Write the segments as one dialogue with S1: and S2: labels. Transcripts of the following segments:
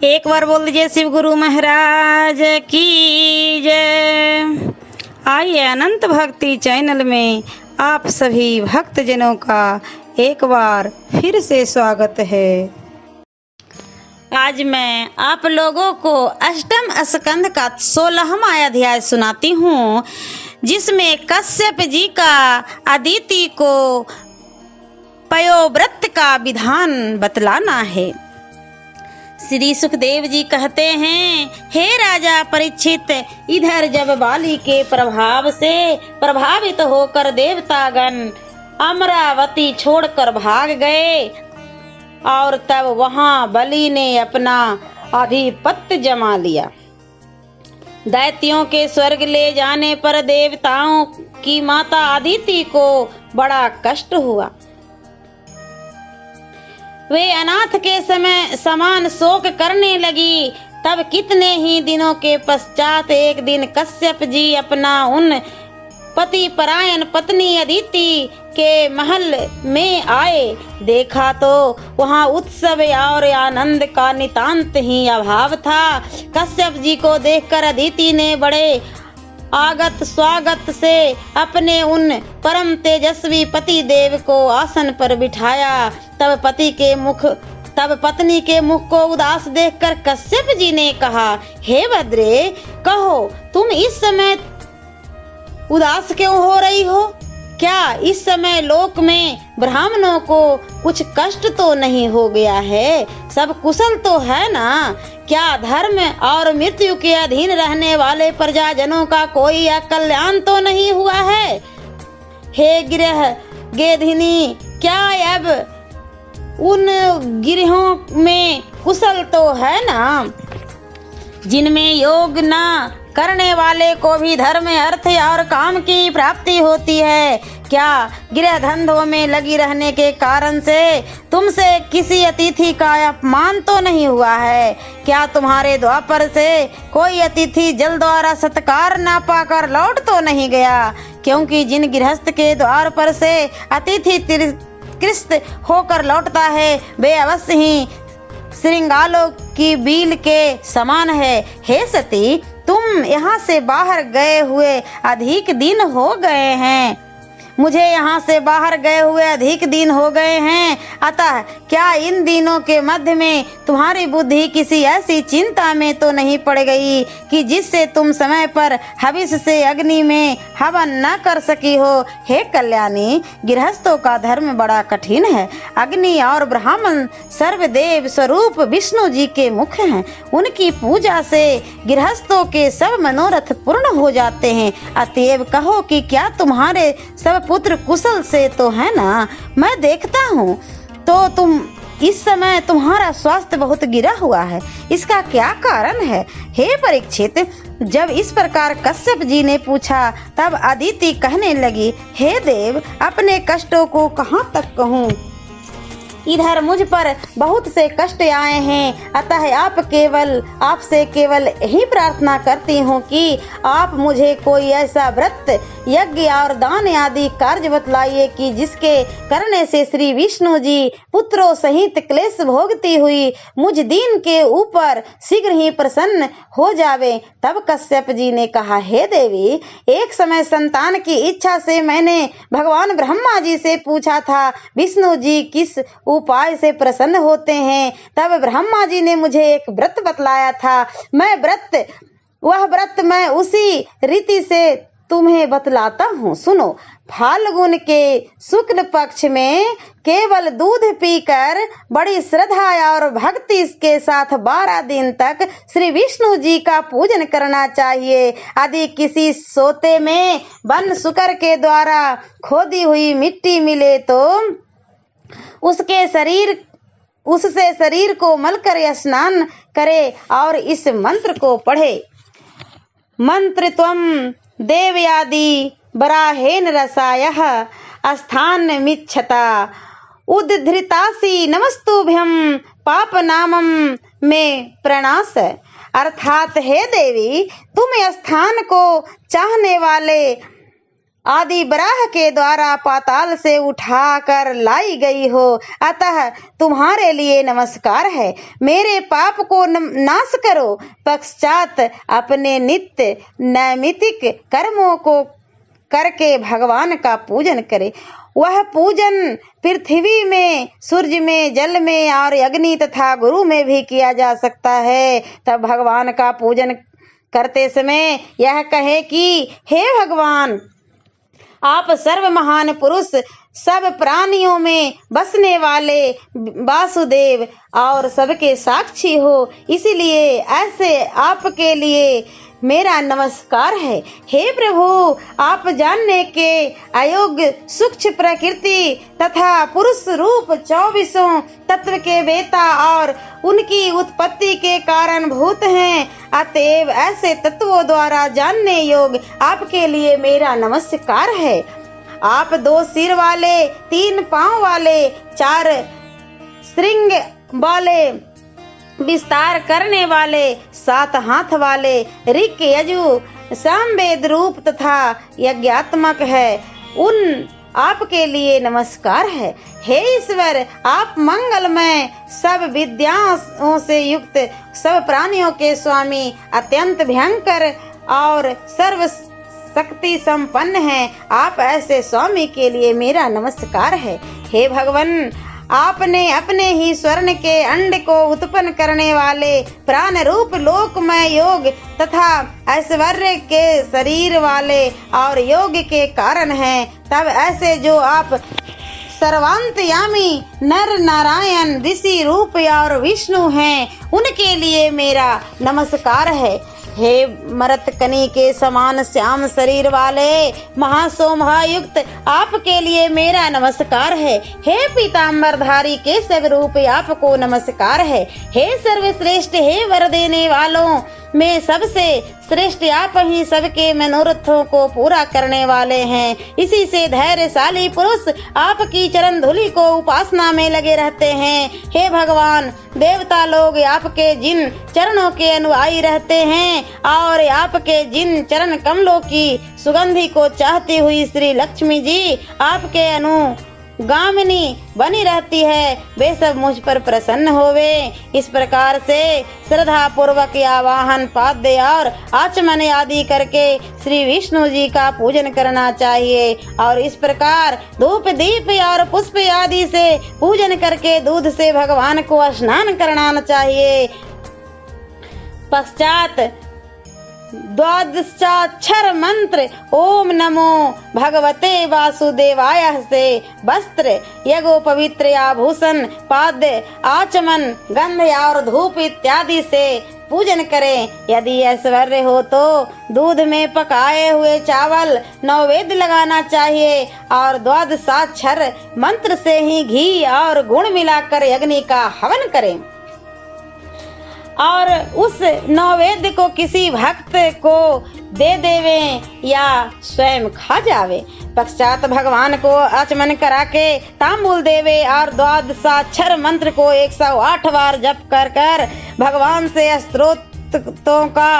S1: एक बार बोल दीजिए शिव गुरु महाराज की जय। आइए अनंत भक्ति चैनल में आप सभी भक्तजनों का एक बार फिर से स्वागत है। आज मैं आप लोगों को अष्टम स्कंद का 16वां अध्याय सुनाती हूँ, जिसमें कश्यप जी का अदिति को पयोव्रत का विधान बतलाना है। श्री सुखदेव जी कहते हैं, हे राजा परीक्षित, इधर जब बाली के प्रभाव से प्रभावित होकर देवतागण अमरावती छोड़कर भाग गए और तब वहां बलि ने अपना आधिपत्य जमा लिया। दैत्यों के स्वर्ग ले जाने पर देवताओं की माता अदिति को बड़ा कष्ट हुआ। वे अनाथ के समय समान शोक करने लगी। तब कितने ही दिनों के पश्चात एक दिन कश्यप जी अपना उन पति परायण पत्नी अदिति के महल में आए। देखा तो वहां उत्सव और आनंद का नितांत ही अभाव था। कश्यप जी को देखकर अदिति ने बड़े आगत स्वागत से अपने उन परम तेजस्वी पति देव को आसन पर बिठाया। तब पत्नी के मुख को उदास देखकर कश्यप जी ने कहा, हे भद्रे, कहो तुम इस समय उदास क्यों हो रही हो? क्या इस समय लोक में ब्राह्मणों को कुछ कष्ट तो नहीं हो गया है? सब कुशल तो है ना? क्या धर्म और मृत्यु के अधीन रहने वाले प्रजाजनों का कोई अकल्याण तो नहीं हुआ है? हे गिरह गेधिनी, क्या अब उन गिरहों में कुशल तो है ना, जिनमें योग न करने वाले को भी धर्म अर्थ और काम की प्राप्ति होती है? क्या गृह धंधों में लगी रहने के कारण से तुमसे किसी अतिथि का अपमान तो नहीं हुआ है? क्या तुम्हारे द्वापर से कोई अतिथि जल द्वारा सत्कार न पाकर लौट तो नहीं गया? क्योंकि जिन गृहस्थ के द्वार पर से अतिथि तिरस्कृत होकर लौटता है, वे अवश्य ही श्रृंगालों की बील के समान है। हे सती, तुम यहाँ से बाहर गए हुए अधिक दिन हो गए हैं। मुझे यहाँ से बाहर गए हुए अधिक दिन हो गए हैं। अतः क्या इन दिनों के मध्य में तुम्हारी बुद्धि किसी ऐसी चिंता में तो नहीं पड़ गई कि जिससे तुम समय पर हविष से अग्नि में हवन न कर सकी हो? हे कल्याणी, गृहस्थों का धर्म बड़ा कठिन है। अग्नि और ब्राह्मण सर्वदेव स्वरूप विष्णु जी के मुख्य हैं। उनकी पूजा से गृहस्थों के सब मनोरथ पूर्ण हो जाते हैं। अतएव कहो कि क्या तुम्हारे सब पुत्र कुशल से तो है ना? मैं देखता हूँ तो तुम इस समय तुम्हारा स्वास्थ्य बहुत गिरा हुआ है। इसका क्या कारण है? हे परीक्षित, जब इस प्रकार कश्यप जी ने पूछा तब अदिति कहने लगी, हे देव, अपने कष्टों को कहाँ तक कहूँ? इधर मुझ पर बहुत से कष्ट आए हैं। अतः आपसे केवल यही प्रार्थना करती हूँ कि आप मुझे कोई ऐसा व्रत, यज्ञ और दान आदि कार्य बतलाइए कि जिसके करने से श्री विष्णु जी पुत्रों सहित क्लेश भोगती हुई मुझ दीन के ऊपर शीघ्र ही प्रसन्न हो जावे। तब कश्यप जी ने कहा, हे देवी, एक समय संतान की इच्छा से मैंने भगवान ब्रह्मा जी से पूछा था, विष्णु जी किस उपाय से प्रसन्न होते हैं? तब ब्रह्मा जी ने मुझे एक व्रत बतलाया था। वह व्रत मैं उसी रीति से तुम्हें बतलाता हूँ, सुनो। फाल्गुन के शुक्ल पक्ष में केवल दूध पीकर बड़ी श्रद्धा और भक्ति के साथ 12 दिन तक श्री विष्णु जी का पूजन करना चाहिए। यदि किसी सोते में वन शुकर के द्वारा खोदी हुई मिट्टी मिले तो उससे शरीर को मलकर स्नान करे और इस मंत्र को पढ़े। मंत्र त्वम देवयादि बराहेन रसायः स्थान मिच्छता उद्धृतासी नमस्तुभ्यम पाप नामम में प्रणाश। अर्थात हे देवी, तुम स्थान को चाहने वाले आदि बराह के द्वारा पाताल से उठाकर लाई गई हो, अतः तुम्हारे लिए नमस्कार है। मेरे पाप को नाश करो, पश्चात अपने नित्य नैमित्तिक कर्मों को करके भगवान का पूजन करे। वह पूजन पृथ्वी में, सूर्य में, जल में और अग्नि तथा गुरु में भी किया जा सकता है। तब भगवान का पूजन करते समय यह कहे कि हे भगवान, आप सर्व महान पुरुष, सब प्राणियों में बसने वाले वासुदेव और सबके साक्षी हो, इसलिए ऐसे आपके लिए मेरा नमस्कार है। हे प्रभु, आप जानने के अयोग्य सूक्ष्म प्रकृति तथा पुरुष रूप 24 तत्व के वेता और उनकी उत्पत्ति के कारण भूत हैं, अतएव ऐसे तत्वों द्वारा जानने योग्य आपके लिए मेरा नमस्कार है। आप 2 सिर वाले, 3 पांव वाले, 4 श्रृंग वाले, विस्तार करने वाले, 7 हाथ वाले, ऋक यजु सामवेद रूप तथा यज्ञात्मक है, उन आपके लिए नमस्कार है। हे ईश्वर, आप मंगलमय, सब विद्याओं से युक्त, सब प्राणियों के स्वामी, अत्यंत भयंकर और सर्व शक्ति संपन्न हैं। आप ऐसे स्वामी के लिए मेरा नमस्कार है। हे भगवान, आपने अपने ही स्वर्ण के अंड को उत्पन्न करने वाले प्राण रूप लोकमय योग तथा ऐश्वर्य के शरीर वाले और योग के कारण हैं, तब ऐसे जो आप सर्वांतयामी नर नारायण ऋषि रूप और विष्णु हैं, उनके लिए मेरा नमस्कार है। हे मरतकनी के समान श्याम शरीर वाले महाशोभायुक्त, आपके लिए मेरा नमस्कार है। हे पीताम्बरधारी केशव रूप, आपको नमस्कार है। हे सर्वश्रेष्ठ, हे वर देने वालों में सबसे श्रेष्ठ आप ही सबके मनोरथों को पूरा करने वाले हैं। इसी से धैर्यशाली पुरुष आपकी चरण धूलि को उपासना में लगे रहते हैं। हे भगवान, देवता लोग आपके जिन चरणों के अनुयायी रहते हैं और आपके जिन चरण कमलों की सुगंधि को चाहती हुई श्री लक्ष्मी जी आपके अनुगामिनी बनी रहती है, वे सब मुझ पर प्रसन्न होवे। इस प्रकार से श्रद्धा पूर्वक आवाहन, पाद्य और आचमन आदि करके श्री विष्णु जी का पूजन करना चाहिए और इस प्रकार धूप दीप और पुष्प आदि से पूजन करके दूध से भगवान को स्नान कराना चाहिए। पश्चात द्वादशाक्षर मंत्र ओम नमो भगवते वासुदेवाय से वस्त्र यगो पवित्र आभूषण पाद्य आचमन गंध और धूप इत्यादि से पूजन करें। यदि ऐश्वर्य हो तो दूध में पकाए हुए चावल नैवेद्य लगाना चाहिए और द्वादशाक्षर मंत्र से ही घी और गुण मिलाकर अग्नि का हवन करें और उस नैवेद्य को किसी भक्त को दे देवे या स्वयं खा जावे। पश्चात भगवान को आचमन करा के तांबूल देवे और द्वादशाक्षर मंत्र को 108 बार जप कर भगवान से स्तोत्रों का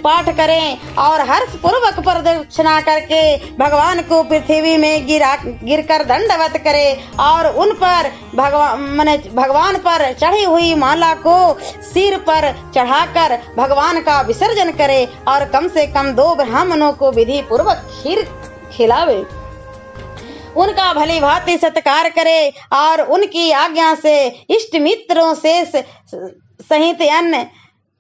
S1: पाठ करें और हर्ष पूर्वक प्रदक्षिणा करके भगवान को पृथ्वी में गिरकर दंडवत करें और उन पर भगवान पर चढ़ी हुई माला को सिर पर चढ़ाकर भगवान का विसर्जन करे और कम से कम 2 ब्राह्मणों को विधि पूर्वक खीर खिलावे, उनका भली भांति सत्कार करे और उनकी आज्ञा से इष्ट मित्रों से सहित अन्य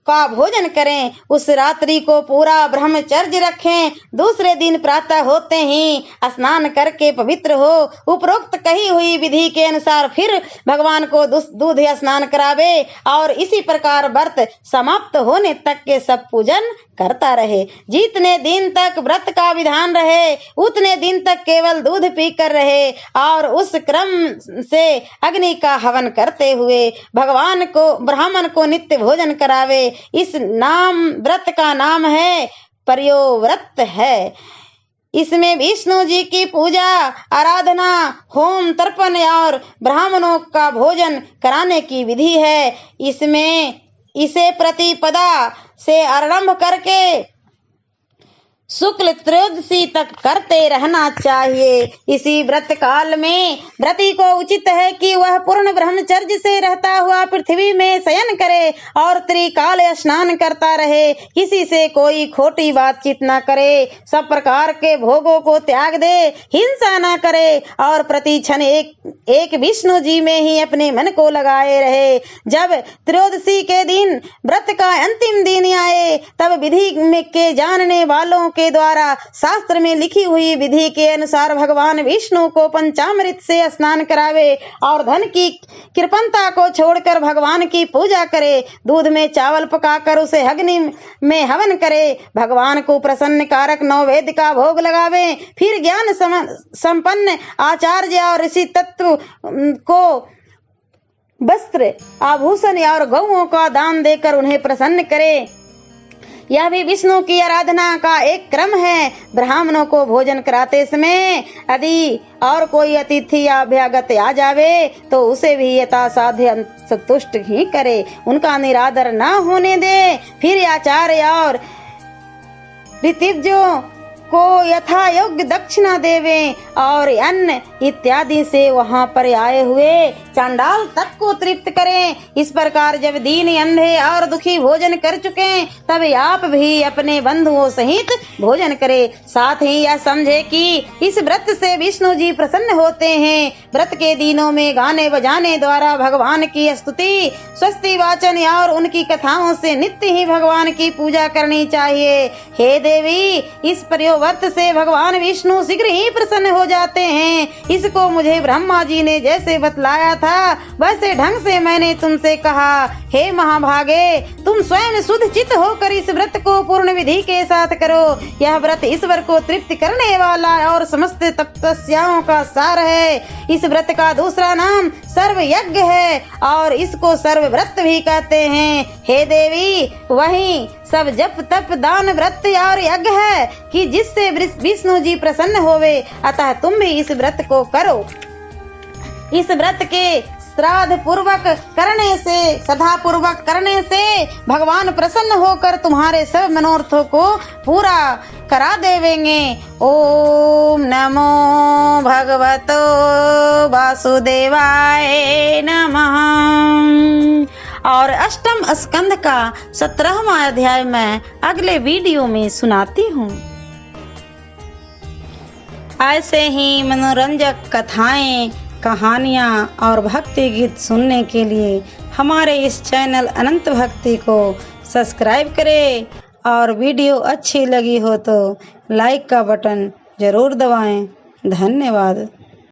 S1: का भोजन करें। उस रात्रि को पूरा ब्रह्मचर्य रखें। दूसरे दिन प्रातः होते ही स्नान करके पवित्र हो उपरोक्त कही हुई विधि के अनुसार फिर भगवान को दूध स्नान करावे और इसी प्रकार व्रत समाप्त होने तक के सब पूजन करता रहे। जितने दिन तक व्रत का विधान रहे उतने दिन तक केवल दूध पीकर रहे और उस क्रम से अग्नि का हवन करते हुए भगवान को ब्राह्मण को नित्य भोजन करावे। इस व्रत का नाम है पर्योव्रत है। इसमें विष्णु जी की पूजा आराधना होम तर्पण और ब्राह्मणों का भोजन कराने की विधि है। इसे प्रतिपदा से आरंभ करके शुक्ल त्रयोदशी तक करते रहना चाहिए। इसी व्रत काल में व्रती को उचित है कि वह पूर्ण ब्रह्मचर्य से रहता हुआ पृथ्वी में शयन करे और त्रिकाल स्नान करता रहे। किसी से कोई खोटी बातचीत न करे, सब प्रकार के भोगों को त्याग दे, हिंसा न करे और प्रति क्षण एक विष्णु जी में ही अपने मन को लगाए रहे। जब त्रयोदशी के दिन व्रत का अंतिम दिन आए तब विधि में के जानने वालों के द्वारा शास्त्र में लिखी हुई विधि के अनुसार भगवान विष्णु को पंचामृत से स्नान करावे और धन की कृपणता को छोड़कर भगवान की पूजा करे। दूध में चावल पकाकर उसे अग्नि में हवन करे। भगवान को प्रसन्न कारक नैवेद्य का भोग लगावे। फिर ज्ञान संपन्न आचार्य और ऋषि तत्व को वस्त्र, आभूषण और गौओं का दान देकर उन्हें प्रसन्न करे। यह भी विष्णु की आराधना का एक क्रम है। ब्राह्मणों को भोजन कराते समय यदि और कोई अतिथि या अभ्यागत आ जावे तो उसे भी यथासाध्य संतुष्ट ही करे, उनका निरादर न होने दे। फिर आचार्य और ऋतिज्यों को यथा योग्य दक्षिणा देवे और अन्न इत्यादि से वहां पर आए हुए चांडाल तक को तृप्त करें। इस प्रकार जब दीन, अंधे और दुखी भोजन कर चुके तब आप भी अपने बंधुओं सहित भोजन करें। साथ ही यह समझे कि इस व्रत से विष्णु जी प्रसन्न होते हैं। व्रत के दिनों में गाने बजाने द्वारा भगवान की स्तुति, स्वस्ति वाचन और उनकी कथाओं से नित्य ही भगवान की पूजा करनी चाहिए। हे देवी, इस व्रत से भगवान विष्णु शीघ्र ही प्रसन्न हो जाते हैं। इसको मुझे ब्रह्मा जी ने जैसे बतलाया था वैसे ढंग से मैंने तुमसे कहा। हे महाभागे, तुम स्वयं शुद्ध चित्त होकर इस व्रत को पूर्ण विधि के साथ करो। यह व्रत ईश्वर को तृप्त करने वाला और समस्त तपस्याओं का सार है। इस व्रत का दूसरा नाम सर्व यज्ञ है और इसको सर्व व्रत भी कहते हैं। हे देवी, वही सब जप तप दान व्रत और यज्ञ है कि जिससे विष्णु जी प्रसन्न होवे। अतः तुम भी इस व्रत को करो। इस व्रत के श्राद्ध पूर्वक करने से, श्रद्धा पूर्वक करने से भगवान प्रसन्न होकर तुम्हारे सब मनोरथों को पूरा करा देवेंगे। ओम नमो भगवतो वासुदेवाय नमः। और अष्टम स्कंध का 17वां अध्याय मैं अगले वीडियो में सुनाती हूँ। ऐसे ही मनोरंजक कथाएं, कहानियाँ और भक्ति गीत सुनने के लिए हमारे इस चैनल अनंत भक्ति को सब्सक्राइब करें और वीडियो अच्छी लगी हो तो लाइक का बटन जरूर दबाएं। धन्यवाद।